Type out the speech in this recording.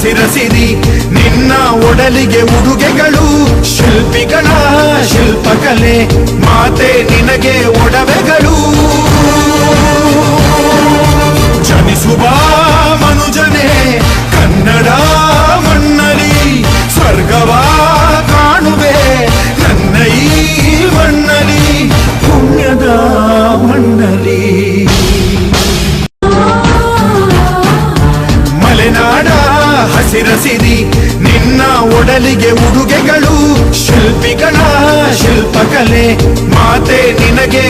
ಹಸಿರಸಿರಿ ನಿನ್ನ ಒಡಲಿಗೆ ಉಡುಗೆಗಳು ಶಿಲ್ಪಿಗಳ ಶಿಲ್ಪಕಲೆ ಮಾತೆ ನಿನಗೆ ಒಡವೆಗಳು ಜನಿಸುವ ಮನುಜನೇ ಕನ್ನಡ ಮಣ್ಣಲಿ ಸ್ವರ್ಗವ ಕಾಣುವೆ ನನ್ನ ಈ ಮಣ್ಣಲಿ ಪುಣ್ಯದ ಮಣ್ಣಲಿ ಮಲೆನಾಡ ಹಸಿರಸಿರಿ ನಿನ್ನ ಒಡಲಿಗೆ ಉಡುಗೆಗಳು ಶಿಲ್ಪಿಗಳ ಶಿಲ್ಪಕಲೆ ಮಾತೆ ನಿನಗೆ